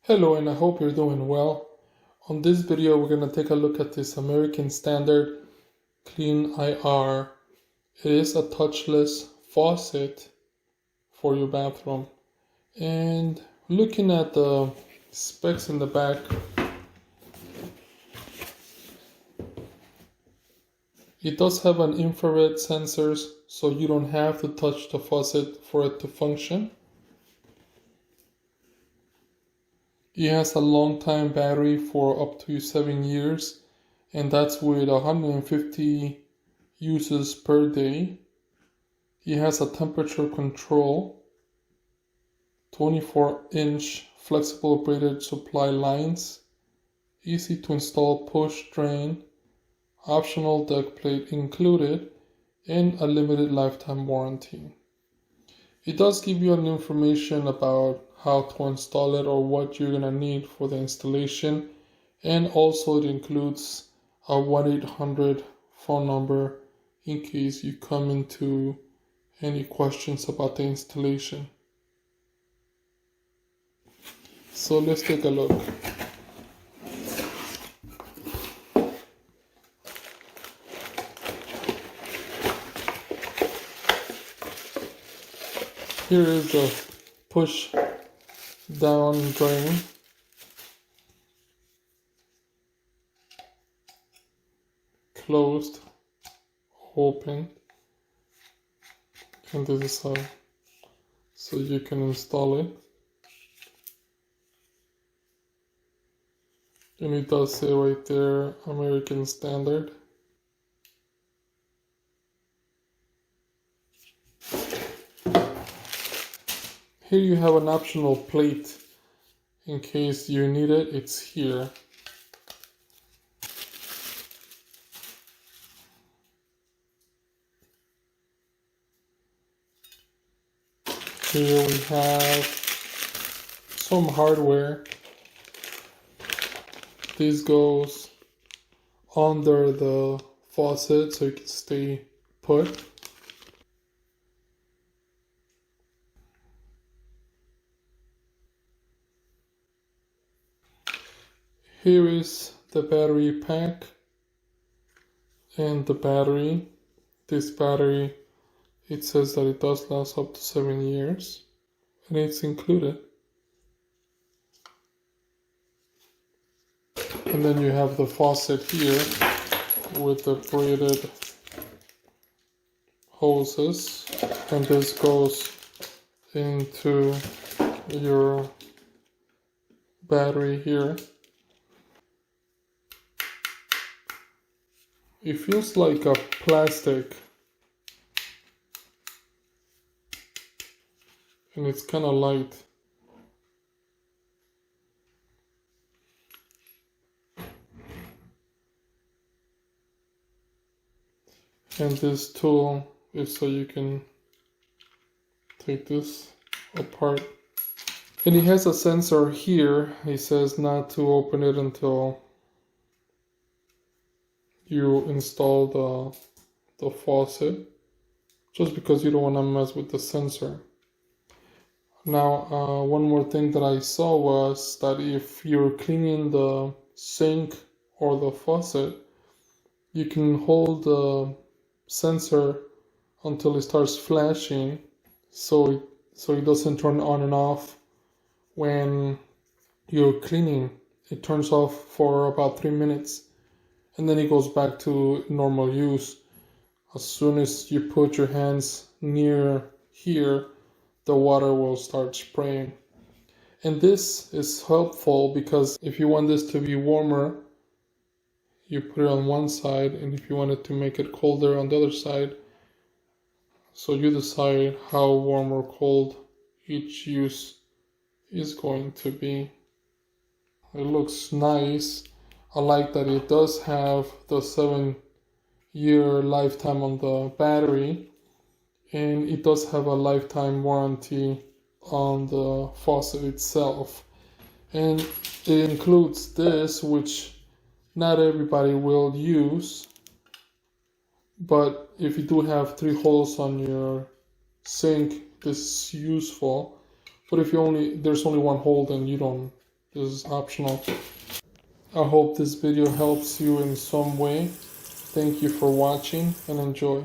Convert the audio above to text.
Hello, and I hope you're doing well. On this video, we're going to take a look at this American Standard Clean IR. It is a touchless faucet for your bathroom. And looking at the specs in the back, it does have an infrared sensors, so you don't have to touch the faucet for it to function. It has a long time battery for up to 7 years, and that's with 150 uses per day. It has a temperature control, 24-inch flexible braided supply lines, easy to install push drain, optional deck plate included, and a limited lifetime warranty. It does give you an information about how to install it or what you're gonna need for the installation, and also it includes a 1-800 phone number in case you come into any questions about the installation. So let's take a look. Here is the push down drain. Closed, open, and this is how so you can install it. And it does say right there, American Standard. Here you have an optional plate in case you need it. It's here. Here we have some hardware. This goes under the faucet so it can stay put. Here is the battery pack and the battery. This battery, it says that it does last up to 7 years, and it's included. And then you have the faucet here with the braided hoses, and this goes into your battery here. It feels like a plastic, and it's kind of light. And this tool is so you can take this apart. And it has a sensor here. It says not to open it until you install the faucet, just because you don't want to mess with the sensor. Now, one more thing that I saw was that if you're cleaning the sink or the faucet, you can hold the sensor until it starts flashing, so it doesn't turn on and off when you're cleaning. It turns off for about 3 minutes, and then it goes back to normal use. As soon as you put your hands near here, the water will start spraying. And this is helpful because if you want this to be warmer, you put it on one side, and if you wanted to make it colder on the other side, so you decide how warm or cold each use is going to be. It looks nice. I like that it does have the 7-year lifetime on the battery, and it does have a lifetime warranty on the faucet itself. And it includes this, which not everybody will use, but if you do have 3 holes on your sink, this is useful. But if there's only 1 hole, then you don't This is optional. I hope this video helps you in some way. Thank you for watching and enjoy.